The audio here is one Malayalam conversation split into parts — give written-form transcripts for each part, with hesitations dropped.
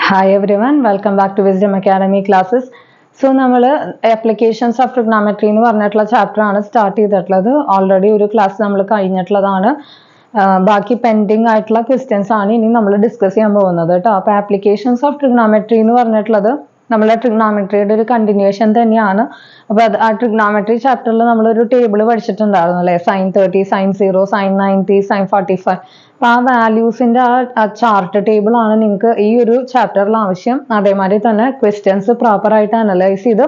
Hi everyone, welcome back to Wisdom Academy classes. So നമ്മൾ applications of trigonometry എന്ന് പറഞ്ഞിട്ടുള്ള ചാപ്റ്റർ ആണ് സ്റ്റാർട്ട് ചെയ്തിട്ടുള്ളത്. ഓൾറെഡി ഒരു ക്ലാസ് നമ്മൾ കഴിഞ്ഞിട്ടുള്ളതാണ്. ബാക്കി പെൻഡിങ് ആയിട്ടുള്ള ക്വസ്റ്റ്യൻസ് ആണ് ഇനി നമ്മൾ ഡിസ്കസ് ചെയ്യാൻ പോകുന്നത് കേട്ടോ. അപ്പോൾ ആപ്ലിക്കേഷൻസ് ഓഫ് ട്രിഗണോമെട്രി എന്ന് പറഞ്ഞിട്ടുള്ളത് നമ്മളെ ട്രിഗണോമെട്രിയുടെ ഒരു കണ്ടിന്യൂഷൻ തന്നെയാണ്. അപ്പോൾ ആ ട്രിഗണോമെട്രി ചാപ്റ്ററിൽ നമ്മളൊരു ടേബിൾ പഠിച്ചിട്ടുണ്ടായിരുന്നു അല്ലേ, sin 30, sin 0, sin 90, sin 45. അപ്പോൾ ആ വാല്യൂസിന്റെ ആ ചാർട്ട് ടേബിൾ ആണ് നിങ്ങൾക്ക് ഈ ഒരു ചാപ്റ്ററിൽ ആവശ്യം. അതേമാതിരി തന്നെ ക്വസ്റ്റ്യൻസ് പ്രോപ്പർ ആയിട്ട് അനലൈസ് ചെയ്ത്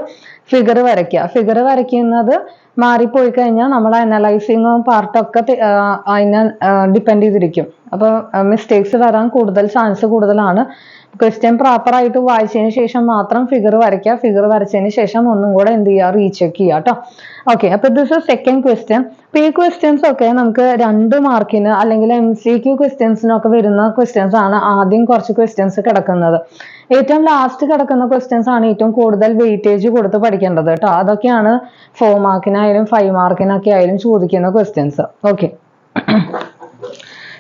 ഫിഗർ വരയ്ക്കുക. ഫിഗർ വരയ്ക്കുന്നത് മാറിപ്പോയി കഴിഞ്ഞാൽ നമ്മൾ അനലൈസിങ്ങും പാർട്ടൊക്കെ അതിനെ ഡിപ്പെൻഡ് ചെയ്തിരിക്കും. അപ്പോൾ മിസ്റ്റേക്സ് വരാൻ ചാൻസ് കൂടുതലാണ്. ക്വസ്റ്റ്യൻ പ്രോപ്പർ ആയിട്ട് വായിച്ചതിന് ശേഷം മാത്രം ഫിഗർ വരയ്ക്കുക. ഫിഗർ വരച്ചതിന് ശേഷം ഒന്നും കൂടെ എന്ത് ചെയ്യുക, റീചെക്ക് ചെയ്യുക കേട്ടോ. ഓക്കെ, അപ്പൊ ദിസ് ഇസ് സെക്കൻഡ് ക്വസ്റ്റ്യൻ. അപ്പൊ ഈ ക്വസ്റ്റ്യൻസ് ഒക്കെ നമുക്ക് 2 മാർക്കിന് അല്ലെങ്കിൽ MCQ ക്വസ്റ്റ്യൻസിനൊക്കെ വരുന്ന ക്വസ്റ്റ്യൻസ് ആണ്. ആദ്യം കുറച്ച് ക്വസ്റ്റ്യൻസ് കിടക്കുന്നത്, ഏറ്റവും ലാസ്റ്റ് കിടക്കുന്ന ക്വസ്റ്റ്യൻസ് ആണ് ഏറ്റവും കൂടുതൽ വെയിറ്റേജ് കൊടുത്ത് പഠിക്കേണ്ടത് കേട്ടോ. അതൊക്കെയാണ് 4 മാർക്കിനായാലും 5 മാർക്കിനൊക്കെ ആയാലും ചോദിക്കുന്ന questions. Okay,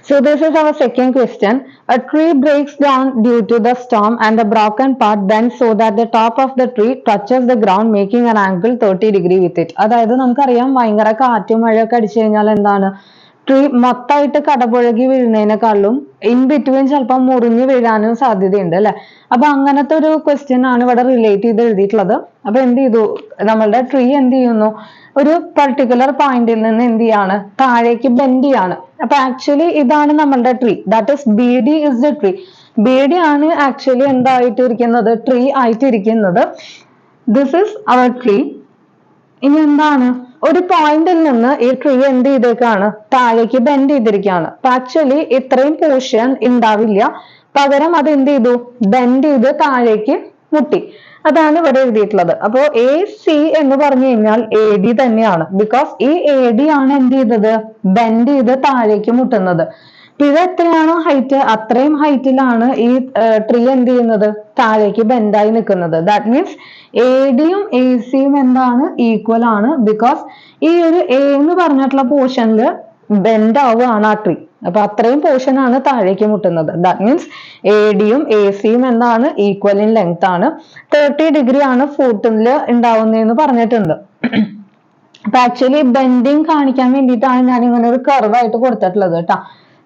so this is our second question. A tree breaks down due to the storm and the broken part bends so that the top of the tree touches the ground, making an angle 30 degree with it. അതായത് നമുക്കറിയാം, ഭയങ്കര കാറ്റും മഴയൊക്കെ അടിച്ചു കഴിഞ്ഞാൽ എന്താണ്, ട്രീ മൊത്തമായിട്ട് കടപുഴകി വീഴുന്നതിനെക്കാളും ഇൻ ബിറ്റ്വീൻ ചിലപ്പോൾ മുറിഞ്ഞു വീഴാനും സാധ്യതയുണ്ട് അല്ലെ. അപ്പൊ അങ്ങനത്തെ ഒരു ക്വസ്റ്റ്യൻ ആണ് ഇവിടെ റിലേറ്റ് ചെയ്ത് എഴുതിയിട്ടുള്ളത്. അപ്പൊ എന്ത് ചെയ്തു, നമ്മളുടെ ട്രീ എന്ത് ചെയ്യുന്നു, ഒരു പർട്ടിക്കുലർ പോയിന്റിൽ നിന്ന് എന്ത് ചെയ്യാണ്, താഴേക്ക് ബെൻഡ് ചെയ്യാണ്. അപ്പൊ ആക്ച്വലി ഇതാണ് നമ്മളുടെ tree, that is BD is the tree. BD ആണ് ആക്ച്വലി എന്തായിട്ട് ഇരിക്കുന്നത്, ട്രീ ആയിട്ട് ഇരിക്കുന്നത്. This is our tree. ഇനി എന്താണ്, ഒരു പോയിന്റിൽ നിന്ന് ഈ ട്രീ എന്ത് ചെയ്തേക്കാണ്, താഴേക്ക് ബെൻഡ് ചെയ്തിരിക്കുകയാണ്. അപ്പൊ ആക്ച്വലി ഇത്രയും പോർഷൻ ഉണ്ടാവില്ല, പകരം അത് എന്ത് ചെയ്തു, ബെൻഡ് ചെയ്ത് താഴേക്ക് മുട്ടി. അതാണ് ഇവിടെ എഴുതിയിട്ടുള്ളത്. അപ്പോ AC എന്ന് പറഞ്ഞു കഴിഞ്ഞാൽ AD തന്നെയാണ്. ബിക്കോസ് ഈ AD ആണ് എന്ത് ചെയ്തത്, ബെൻഡ് ചെയ്ത് താഴേക്ക് മുട്ടുന്നത്. ഇത് എത്രയാണോ ഹൈറ്റ്, അത്രയും ഹൈറ്റിലാണ് ഈ ട്രീ എന്ത് ചെയ്യുന്നത്, താഴേക്ക് ബെൻഡായി നിൽക്കുന്നത്. ദാറ്റ് മീൻസ് AD യും AC യും എന്താണ്, ഈക്വൽ ആണ്. ബിക്കോസ് ഈ ഒരു A എന്ന് പറഞ്ഞിട്ടുള്ള പോർഷനിൽ ബെൻഡ് ആവുകയാണ് ആ ട്രീ. അപ്പൊ അത്രയും പോർഷൻ ആണ് താഴേക്ക് മുട്ടുന്നത്. ദാറ്റ് മീൻസ് AD യും AC യും എന്താണ്, ഈക്വൽ ഇൻ ലെങ്ത് ആണ്. 30 ഡിഗ്രി ആണ് ഫൂട്ടിൽ ഉണ്ടാവുന്നതെന്ന് പറഞ്ഞിട്ടുണ്ട്. അപ്പൊ ആക്ച്വലി ബെൻഡിങ് കാണിക്കാൻ വേണ്ടിയിട്ടാണ് ഞാൻ ഇങ്ങനെ ഒരു കർവ് ആയിട്ട് കൊടുത്തിട്ടുള്ളത് കേട്ടോ.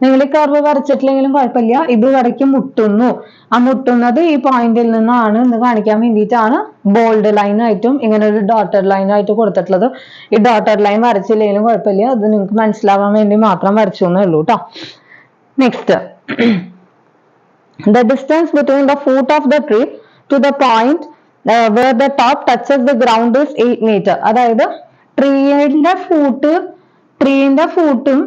നിങ്ങൾ ഈ കർവ് വരച്ചിട്ടില്ലെങ്കിലും കുഴപ്പമില്ല, ഇത് വരയ്ക്ക് മുട്ടുന്നു, ആ മുട്ടുന്നത് ഈ പോയിന്റിൽ നിന്നാണ് എന്ന് കാണിക്കാൻ വേണ്ടിയിട്ടാണ് ബോൾഡ് ലൈൻ ആയിട്ടും ഇങ്ങനെ ഒരു ഡോട്ടഡ് ലൈൻ ആയിട്ട് കൊടുത്തിട്ടുള്ളത്. ഈ ഡോട്ടഡ് ലൈൻ വരച്ചില്ലെങ്കിലും കുഴപ്പമില്ല, അത് നിങ്ങൾക്ക് മനസ്സിലാവാൻ വേണ്ടി മാത്രം വരച്ചു എന്നേ ഉള്ളൂ കേട്ടോ. Next, the distance between the foot of the tree to the point where the top touches the ground is 8 meter. അതായത് ട്രീന്റെ ഫൂട്ടും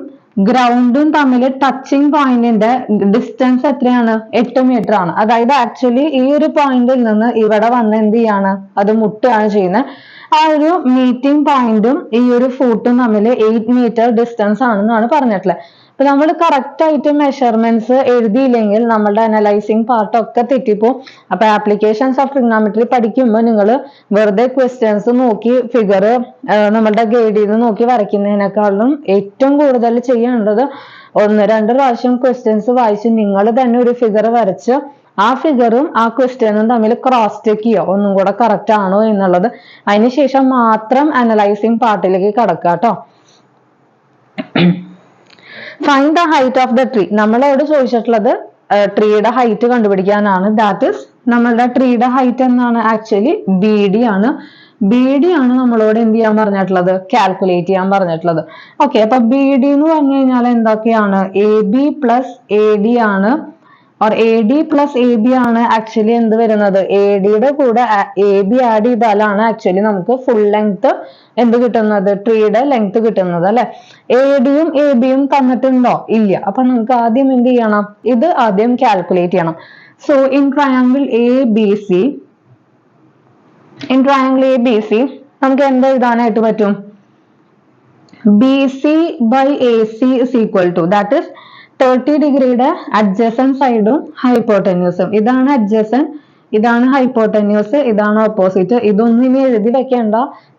ഗ്രൗണ്ടും തമ്മിൽ ടച്ചിങ് പോയിന്റിന്റെ ഡിസ്റ്റൻസ് എത്രയാണ്, 8 മീറ്റർ ആണ്. അതായത് ആക്ച്വലി ഈ ഒരു പോയിന്റിൽ നിന്ന് ഇവിടെ വന്ന് എന്ത് ചെയ്യാണ്, അത് മുട്ടുകയാണ് ചെയ്യുന്നത്. ആ ഒരു മീറ്റിംഗ് പോയിന്റും ഈ ഒരു ഫൂട്ടും തമ്മിൽ 8 മീറ്റർ ഡിസ്റ്റൻസ് ആണെന്നാണ് പറഞ്ഞിട്ടുള്ളത്. അപ്പൊ നമ്മൾ കറക്റ്റ് ആയിട്ട് മെഷർമെന്റ്സ് എഴുതിയില്ലെങ്കിൽ നമ്മളുടെ അനലൈസിങ് പാർട്ട് ഒക്കെ തെറ്റിപ്പോവും. അപ്പൊ ആപ്ലിക്കേഷൻസ് ഓഫ് ട്രിഗണോമെട്രി പഠിക്കുമ്പോൾ നിങ്ങൾ വെറുതെ ക്വസ്റ്റ്യൻസ് നോക്കി ഫിഗർ നമ്മളുടെ ഗൈഡ് ചെയ്ത് നോക്കി വരയ്ക്കുന്നതിനേക്കാളും ഏറ്റവും കൂടുതൽ ചെയ്യേണ്ടത് 1-2 പ്രാവശ്യം ക്വസ്റ്റ്യൻസ് വായിച്ച് നിങ്ങൾ തന്നെ ഒരു ഫിഗർ വരച്ച് ആ ഫിഗറും ആ ക്വസ്റ്റ്യനും തമ്മിൽ ക്രോസ് ചെക്ക് ചെയ്യുക, ഒന്നും കൂടെ കറക്റ്റ് ആണോ എന്നുള്ളത്. അതിനുശേഷം മാത്രം അനലൈസിങ് പാർട്ടിലേക്ക് കടക്കുക കേട്ടോ. Find the height of the tree. നമ്മളോട് ചോദിച്ചിട്ടുള്ളത് ട്രീയുടെ ഹൈറ്റ് കണ്ടുപിടിക്കാനാണ്. ദാറ്റ് ഇസ് നമ്മളുടെ ട്രീയുടെ ഹൈറ്റ് എന്നാണ്, ആക്ച്വലി BD ആണ്. BD ആണ് നമ്മളോട് എന്ത് ചെയ്യാൻ പറഞ്ഞിട്ടുള്ളത്, കാൽക്കുലേറ്റ് ചെയ്യാൻ പറഞ്ഞിട്ടുള്ളത്. ഓക്കെ, അപ്പൊ BD എന്ന് പറഞ്ഞു കഴിഞ്ഞാൽ എന്തൊക്കെയാണ്, AB plus AD ആണ്. or AD plus AB ആണ് ആക്ച്വലി എന്ത് വരുന്നത്, ADയുടെ കൂടെ AB ആഡ് ചെയ്താലാണ് ആക്ച്വലി നമുക്ക് ഫുൾ ലെങ്ത് എന്ത് കിട്ടുന്നത്, ട്രീയുടെ ലെങ്ത് കിട്ടുന്നത് അല്ലെ. AD യും AB യും തന്നിട്ടുണ്ടോ, ഇല്ല. അപ്പൊ നമുക്ക് ആദ്യം എന്ത് ചെയ്യണം, ഇത് ആദ്യം കാൽക്കുലേറ്റ് ചെയ്യണം. സോ ഇൻ ട്രയാങ്കിൾ ABC നമുക്ക് എന്ത് എഴുതാനായിട്ട് പറ്റും, BC by AC is equal to, that is 30 ഡിഗ്രിയുടെ അഡ്ജസന്റ് സൈഡും ഹൈപ്പോട്ടന്യൂസും. ഇതാണ് അഡ്ജസന്റ്, ഇതാണ് ഹൈപ്പോട്ടന്യൂസ്, ഇതാണ് ഓപ്പോസിറ്റ്. ഇതൊന്നും ഇനി എഴുതി വെക്കേണ്ട,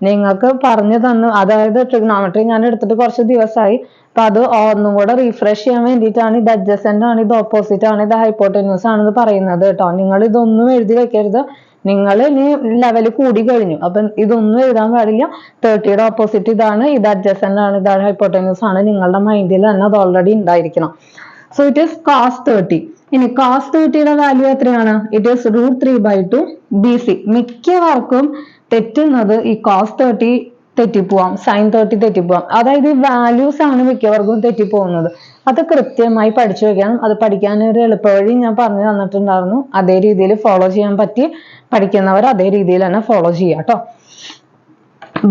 നിങ്ങൾക്ക് പറഞ്ഞു തന്നു. അതായത് ട്രിഗ്നോമെട്രി ഞാൻ എടുത്തിട്ട് കുറച്ച് ദിവസമായി, അപ്പൊ അത് ഒന്നും കൂടെ റീഫ്രഷ് ചെയ്യാൻ വേണ്ടിയിട്ടാണ്. ഇത് അഡ്ജസന്റ് ആണ്, ഇത് ഓപ്പോസിറ്റ് ആണ്, ഇത് ഹൈപ്പോട്ടന്യൂസ് ആണെന്ന് പറയുന്നത് കേട്ടോ. നിങ്ങൾ ഇതൊന്നും എഴുതി വെക്കരുത്. നിങ്ങൾ ഇനി ലെവൽ കൂടി കഴിഞ്ഞു, അപ്പൊ ഇതൊന്നും എഴുതാൻ പാടില്ല. 30യുടെ ഓപ്പോസിറ്റ് ഇതാണ്, ഇത് അഡ്ജസന്റ് ആണ്, ഇതാണ് ഹൈപ്പോട്ടന്യൂസ് ആണ്. നിങ്ങളുടെ മൈൻഡിൽ തന്നെ അത് ഓൾറെഡി ഉണ്ടായിരിക്കണം. So it is cos 30. ഇനി cos 30യുടെ വാല്യൂ എത്രയാണ്? It is √3/2 BC. മിക്കവർക്കും തെറ്റുന്നത് ഈ cos 30 തെറ്റിപ്പോവാം, sin 30 തെറ്റിപ്പോവാം. അതായത് ഈ വാല്യൂസ് ആണ് മിക്കവർക്കും തെറ്റിപ്പോകുന്നത്. അത് കൃത്യമായി പഠിച്ചു വെക്കണം. അത് പഠിക്കാൻ ഒരു എളുപ്പവഴി ഞാൻ പറഞ്ഞു തന്നിട്ടുണ്ടായിരുന്നു. അതേ രീതിയിൽ ഫോളോ ചെയ്യാൻ പറ്റി പഠിക്കുന്നവർ അതേ രീതിയിൽ തന്നെ ഫോളോ ചെയ്യാം കേട്ടോ.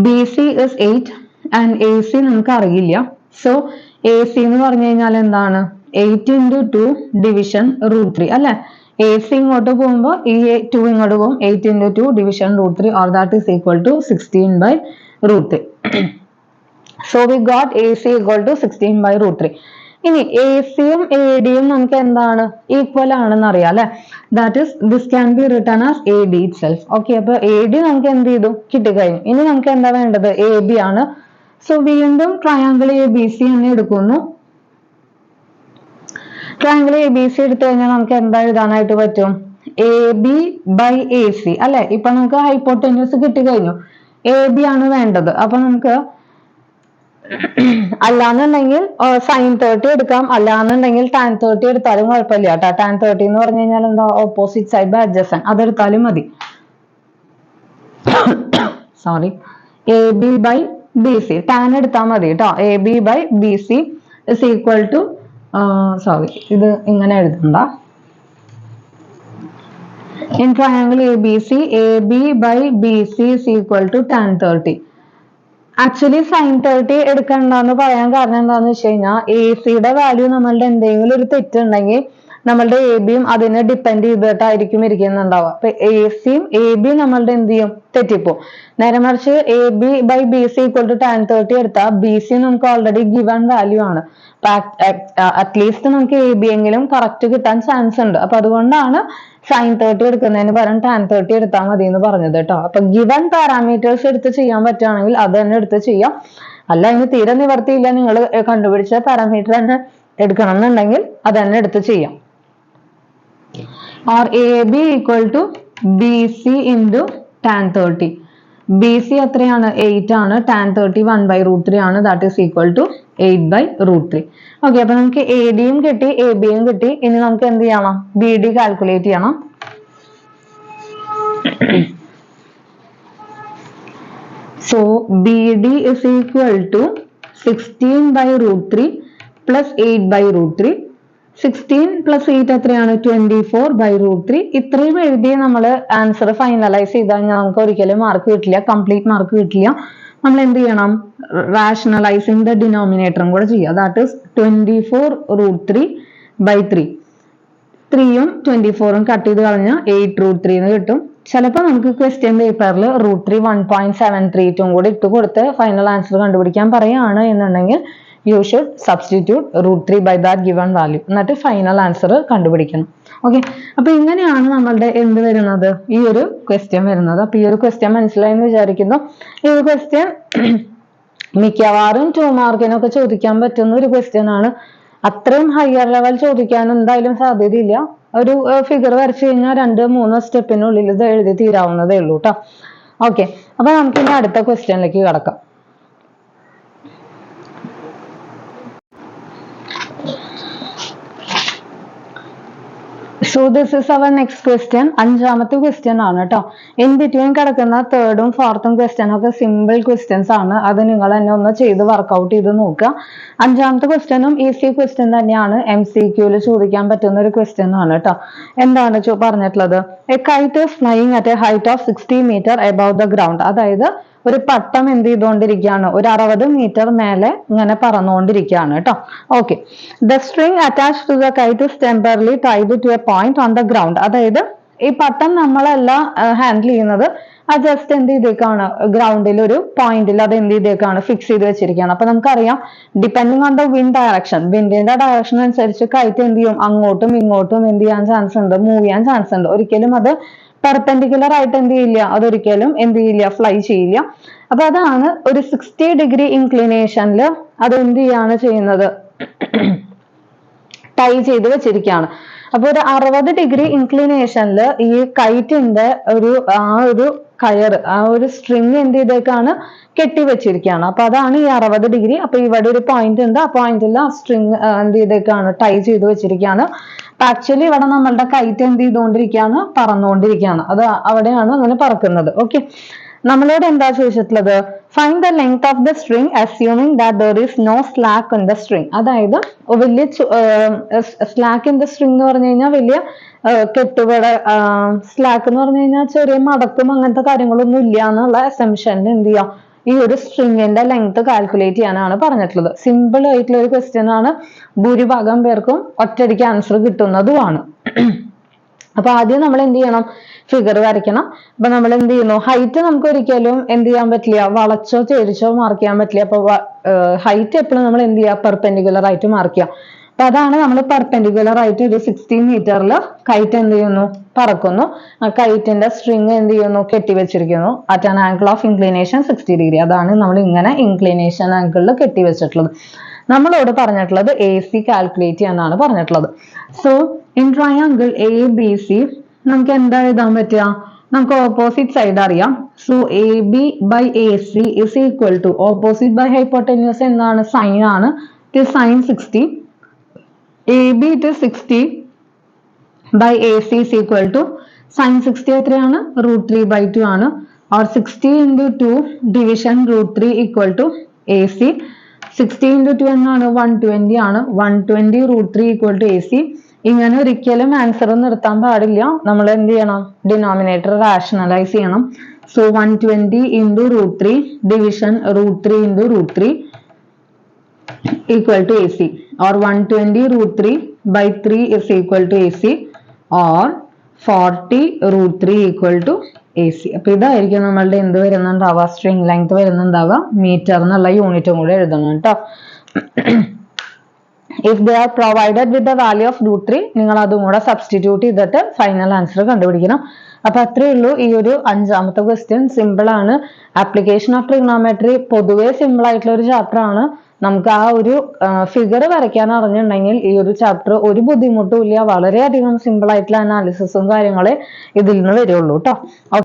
BC is 8 and AC നമുക്ക് അറിയില്ല. സോ AC എന്ന് പറഞ്ഞു കഴിഞ്ഞാൽ എന്താണ്? 8 into 2 division √3 അല്ലെ? AC ഇങ്ങോട്ട് പോകുമ്പോൾ ഈ 2 ഇങ്ങോട്ട് പോകും. 8 into 2 division √3 or that is equal to 16/√3. So we got AC equal to 16/√3. ഇനി ACയും ADയും നമുക്ക് എന്താണ്? ഈക്വൽ ആണെന്ന് അറിയാം അല്ലെ? That is this can be written as AD itself. Okay, അപ്പൊ AD നമുക്ക് എന്ത് ചെയ്തു? കിട്ടിക്കഴിഞ്ഞു. ഇനി നമുക്ക് എന്താ വേണ്ടത്? AB ആണ്. സോ വീണ്ടും ട്രയാങ്കിൾ ABC തന്നെ എടുക്കുന്നു. ട്രയാങ്കിൾ ABC എടുത്തു കഴിഞ്ഞാൽ നമുക്ക് എന്താ എഴുതാനായിട്ട് പറ്റും? AB/AC അല്ലെ? ഇപ്പൊ നമുക്ക് ഹൈപ്പോട്ടന്യൂസ് കിട്ടിക്കഴിഞ്ഞു. AB ആണ് വേണ്ടത്. അപ്പൊ നമുക്ക് അല്ലാന്നുണ്ടെങ്കിൽ sin 30 എടുക്കാം, അല്ലാന്നുണ്ടെങ്കിൽ tan 30 എടുത്താലും കുഴപ്പമില്ല കേട്ടോ. tan 30 എന്ന് പറഞ്ഞു കഴിഞ്ഞാൽ എന്താ? ഓപ്പോസിറ്റ് സൈഡ് ബൈ അഡ്ജസന്റ്, അതെടുത്താലും മതി. സോറി, AB/BC tan എടുത്താൽ മതി കേട്ടോ. AB/BC is equal to sorry, ഇത് ഇങ്ങനെ എഴുതണ്ട. In triangle ABC, AB/BC is equal to tan 30. Actually sin 30 എടുക്കണ്ടെന്ന് പറയാൻ കാരണം എന്താന്ന് വെച്ച് കഴിഞ്ഞാൽ AC-യുടെ വാല്യൂ നമ്മളുടെ എന്തെങ്കിലും ഒരു തെറ്റുണ്ടെങ്കിൽ നമ്മളുടെ AB-യും അതിനെ ഡിപ്പെൻഡ് ചെയ്തിട്ടായിരിക്കും ഇരിക്കുന്നുണ്ടാവുക. അപ്പൊ AC-യും AB-യും നമ്മളുടെ എന്ത് ചെയ്യും? തെറ്റിപ്പോ. നേരെ മറിച്ച് AB/BC equal to tan 30 എടുത്താൽ BC നമുക്ക് ഓൾറെഡി ഗിവൺ വാല്യൂ ആണ്. അറ്റ്ലീസ്റ്റ് നമുക്ക് AB എങ്കിലും കറക്റ്റ് കിട്ടാൻ ചാൻസ് ഉണ്ട്. അപ്പൊ അതുകൊണ്ടാണ് sin 30 എടുക്കുന്നതിന് പകരം tan 30 എടുത്താൽ മതി എന്ന് പറഞ്ഞത് കേട്ടോ. അപ്പൊ ഗിവൺ പാരാമീറ്റേഴ്സ് എടുത്ത് ചെയ്യാൻ പറ്റുകയാണെങ്കിൽ അത് തന്നെ എടുത്ത് ചെയ്യാം. അല്ല, ഇനി തീരെ നിവർത്തിയില്ല, നിങ്ങൾ കണ്ടുപിടിച്ച പാരാമീറ്റർ തന്നെ എടുക്കണം എന്നുണ്ടെങ്കിൽ അത് തന്നെ എടുത്ത് ചെയ്യാം. or AB equal to BC into tan 30. BC എത്രയാണ്? 8 ആണ്. tan 30 1/√3 ആണ്. That is equal to 8/√3. Okay, അപ്പൊ നമുക്ക് ADയും കിട്ടി, ABയും കിട്ടി. ഇനി നമുക്ക് എന്ത് ചെയ്യണം? BD കാൽക്കുലേറ്റ് ചെയ്യണം. So BD is equal to 16/√3 plus 8/√3. 16 plus 8 എത്രയാണ്? 24/√3. ഇത്രയും എഴുതി നമ്മൾ ആൻസർ ഫൈനലൈസ് ചെയ്താൽ നമുക്ക് ഒരിക്കലും മാർക്ക് കിട്ടില്ല, കംപ്ലീറ്റ് മാർക്ക് കിട്ടില്ല. നമ്മൾ എന്ത് ചെയ്യണം? റാഷണലൈസിങ് ദ ഡിനോമിനേറ്ററും കൂടെ ചെയ്യുക. That is 24√3/3. 3യും 24ഉം കട്ട് ചെയ്ത് കളഞ്ഞാൽ 8√3 എന്ന് കിട്ടും. ചിലപ്പോൾ നമുക്ക് ക്വസ്റ്റ്യൻ പേപ്പറിൽ √3 1.732 കൂടി ഇട്ട് കൊടുത്ത് ഫൈനൽ ആൻസർ കണ്ടുപിടിക്കാൻ പറയുകയാണ് എന്നുണ്ടെങ്കിൽ you should substitute √3 by that given value. എന്നിട്ട് ഫൈനൽ ആൻസർ കണ്ടുപിടിക്കണം. ഓക്കെ, അപ്പൊ ഇങ്ങനെയാണ് നമ്മളുടെ എന്ത് വരുന്നത്? ഈ ഒരു ക്വസ്റ്റ്യൻ വരുന്നത്. അപ്പൊ ഈ ഒരു ക്വസ്റ്റ്യൻ മനസ്സിലായി എന്ന് വിചാരിക്കുന്നു. ഈ ഒരു ക്വസ്റ്റ്യൻ മിക്കവാറും 2 മാർക്കിനൊക്കെ ചോദിക്കാൻ പറ്റുന്ന ഒരു ക്വസ്റ്റ്യൻ ആണ്. അത്രയും ഹയർ ലെവൽ ചോദിക്കാൻ എന്തായാലും സാധ്യതയില്ല. ഒരു ഫിഗർ വരച്ചു കഴിഞ്ഞാൽ 2-3 സ്റ്റെപ്പിനുള്ളിൽ ഇത് എഴുതി തീരാവുന്നതേ ഉള്ളൂ കേട്ടോ. ഓക്കെ, അപ്പൊ നമുക്ക് ഇനി അടുത്ത ക്വസ്റ്റ്യനിലേക്ക് കടക്കാം. So this is our next question. അഞ്ചാമത്തെ ക്വസ്റ്റ്യൻ ആണ് കേട്ടോ. ഇൻ ബിറ്റ്വീൻ കിടക്കുന്ന 3rd-ഉം 4th-ഉം ക്വസ്റ്റ്യൻ ഒക്കെ സിമ്പിൾ ക്വസ്റ്റ്യൻസ് ആണ്. അത് നിങ്ങൾ തന്നെ ഒന്ന് ചെയ്ത് വർക്ക്ഔട്ട് ചെയ്ത് നോക്കുക. അഞ്ചാമത്തെ ക്വസ്റ്റ്യനും ഈസി ക്വസ്റ്റ്യൻ തന്നെയാണ്. MCQല് ചോദിക്കാൻ പറ്റുന്ന ഒരു ക്വസ്റ്റ്യൻ ആണ് കേട്ടോ. എന്താണ് പറഞ്ഞിട്ടുള്ളത്? A KITE is flying at A height of 60 meter above the ground. അതായത് ഒരു പട്ടം എന്ത് ചെയ്തുകൊണ്ടിരിക്കുകയാണ്? ഒരു 60 മീറ്റർ മേലെ ഇങ്ങനെ പറന്നുകൊണ്ടിരിക്കുകയാണ് കേട്ടോ. Okay, the string attached to the kite is temporarily tied to a point on the ground. അതായത് ഈ പട്ടം നമ്മളല്ല ഹാൻഡിൽ ചെയ്യുന്നത്, അത് ജസ്റ്റ് എന്ത് ചെയ്തേക്കാണ്, ഗ്രൗണ്ടിൽ ഒരു പോയിന്റിൽ അത് എന്ത് ചെയ്തേക്കാണ്, ഫിക്സ് ചെയ്ത് വെച്ചിരിക്കുകയാണ്. അപ്പൊ നമുക്കറിയാം depending on the wind direction, വിൻഡിന്റെ ഡയറക്ഷൻ അനുസരിച്ച് കൈറ്റ് എന്ത് ചെയ്യും, അങ്ങോട്ടും ഇങ്ങോട്ടും എന്ത് ചെയ്യാൻ ചാൻസ് ഉണ്ട്, മൂവ് ചെയ്യാൻ ചാൻസ് ഉണ്ട്. ഒരിക്കലും അത് പെർപെൻഡിക്കുലർ ആയിട്ട് എന്ത് ചെയ്യില്ല, അതൊരിക്കലും എന്ത് ചെയ്യില്ല, ഫ്ലൈ ചെയ്യില്ല. അപ്പൊ അതാണ് ഒരു 60 ഡിഗ്രി ഇൻക്ലിനേഷനിൽ അത് എന്ത് ചെയ്യാണ് ചെയ്യുന്നത്, ടൈ ചെയ്ത് വെച്ചിരിക്കുകയാണ്. അപ്പൊ ഒരു 60 ഡിഗ്രി ഇൻക്ലിനേഷനിൽ ഈ കൈറ്റിന്റെ ഒരു കയറ്, ആ ഒരു സ്ട്രിങ് എന്ത് ചെയ്തേക്കാണ്, കെട്ടിവെച്ചിരിക്കുകയാണ്. അപ്പൊ അതാണ് ഈ 60 ഡിഗ്രി. അപ്പൊ ഇവിടെ ഒരു പോയിന്റ് ഉണ്ട്, ആ പോയിന്റിൽ ആ സ്ട്രിങ് എന്ത് ചെയ്തേക്കാണ്, ടൈ ചെയ്ത് വെച്ചിരിക്കുകയാണ്. അപ്പൊ ആക്ച്വലി ഇവിടെ നമ്മളുടെ കൈറ്റ് എന്ത് ചെയ്തുകൊണ്ടിരിക്കുകയാണ്, പറന്നുകൊണ്ടിരിക്കുകയാണ്. അത് അവിടെയാണ് അങ്ങനെ പറക്കുന്നത്. ഓക്കെ, നമ്മളോട് എന്താ ചോദിച്ചിട്ടുള്ളത്, find the length of the string assuming that there is no slack in the string. അതായത് വലിയ സ്ലാക്ക് ഇൻ ദ സ്ട്രിങ് എന്ന് പറഞ്ഞു കഴിഞ്ഞാൽ വലിയ കെട്ടുപട, സ്ലാക്ക് എന്ന് പറഞ്ഞു കഴിഞ്ഞാൽ ചെറിയ മടക്കും അങ്ങനത്തെ കാര്യങ്ങളൊന്നും ഇല്ല എന്നുള്ള അസംഷനിൽ എന്ത് ചെയ്യാം, ഈ ഒരു സ്ട്രിങ്ങിന്റെ ലെങ്ത് കാൽക്കുലേറ്റ് ചെയ്യാനാണ് പറഞ്ഞിട്ടുള്ളത്. സിമ്പിൾ ആയിട്ടുള്ള ഒരു ക്വസ്റ്റ്യൻ ആണ്, ഭൂരിഭാഗം പേർക്കും ഒറ്റയടിക്ക് ആൻസർ കിട്ടുന്നതുമാണ്. അപ്പൊ ആദ്യം നമ്മൾ എന്ത് ചെയ്യണം, ഫിഗർ വരയ്ക്കണം. അപ്പൊ നമ്മൾ എന്ത് ചെയ്യുന്നു, ഹൈറ്റ് നമുക്ക് ഒരിക്കലും എന്ത് ചെയ്യാൻ പറ്റില്ല, വളച്ചോ ചേരിച്ചോ മാർക്ക് ചെയ്യാൻ പറ്റില്ല. അപ്പൊ ഹൈറ്റ് എപ്പോഴും നമ്മൾ എന്ത് ചെയ്യുക, പെർപെൻഡിക്കുലർ ആയിട്ട് മാർക്ക് ചെയ്യാം. അപ്പൊ അതാണ് നമ്മൾ പെർപെൻഡിക്കുലർ ആയിട്ട് ഒരു 60 മീറ്ററിൽ കൈറ്റ് എന്ത് ചെയ്യുന്നു, പറക്കുന്നു. ആ കൈറ്റിന്റെ സ്ട്രിങ് എന്ത് ചെയ്യുന്നു, കെട്ടിവെച്ചിരിക്കുന്നു at an angle of inclination 60 degree. അതാണ് നമ്മൾ ഇങ്ങനെ ഇൻക്ലിനേഷൻ ആംഗിളിൽ കെട്ടിവെച്ചിട്ടുള്ളത്. നമ്മളോട് പറഞ്ഞിട്ടുള്ളത് AC കാൽക്കുലേറ്റ് ചെയ്യാനാണ് പറഞ്ഞിട്ടുള്ളത്. സോ ഇൻ ട്രയാങ്കിൾ ABC നമുക്ക് എന്താ എഴുതാൻ പറ്റുക, നമുക്ക് ഓപ്പോസിറ്റ് സൈഡ് അറിയാം. So AB by AC is equal to, opposite by hypotenuse എന്താണ്, സൈൻ ആണ്, it is sine 60. AB it is 60 by AC is equal to sine 60 എത്രയാണ്, √3/2 ആണ്. Or 60 into 2 division √3 equal to AC. 60 into 2 എന്നാണ് 120 ആണ്. 120 √3 ഈക്വൽ ടു AC. ഇങ്ങനെ ഒരിക്കലും ആൻസർ നിർത്താൻ പാടില്ല. നമ്മൾ എന്ത് ചെയ്യണം, ഡിനോമിനേറ്റർ റാഷണലൈസ് ചെയ്യണം. So 120 into √3 division √3 into √3 equal to AC, or 120 √3 by 3 is equal to AC, or 40 √3 equal to AC. അപ്പൊ ഇതായിരിക്കും നമ്മളുടെ എന്ത് വരുന്നുണ്ടാവുക, സ്ട്രിങ് ലെങ്ത് വരുന്നുണ്ടാവുക. മീറ്റർ എന്നുള്ള യൂണിറ്റും കൂടെ എഴുതണം കേട്ടോ. If they are provided with the value of √3, നിങ്ങൾ അതും കൂടെ സബ്സ്റ്റിറ്റ്യൂട്ട് ചെയ്തിട്ട് ഫൈനൽ ആൻസർ കണ്ടുപിടിക്കണം. അപ്പൊ അത്രേ ഉള്ളൂ ഈ ഒരു 5ാമത്തെ ക്വസ്റ്റ്യൻ. സിമ്പിൾ ആണ്. ആപ്ലിക്കേഷൻ ഓഫ് ട്രിഗണോമെട്രി പൊതുവേ സിമ്പിൾ ആയിട്ടുള്ള ഒരു ചാപ്റ്റർ ആണ്. നമുക്ക് ആ ഒരു ഫിഗർ വരയ്ക്കാൻ അറിഞ്ഞിട്ടുണ്ടെങ്കിൽ ഈ ഒരു ചാപ്റ്റർ ഒരു ബുദ്ധിമുട്ടും ഇല്ല. വളരെയധികം സിമ്പിൾ ആയിട്ടുള്ള അനാലിസിസും കാര്യങ്ങളെ ഇതിൽ നിന്ന് വരുള്ളൂ കേട്ടോ.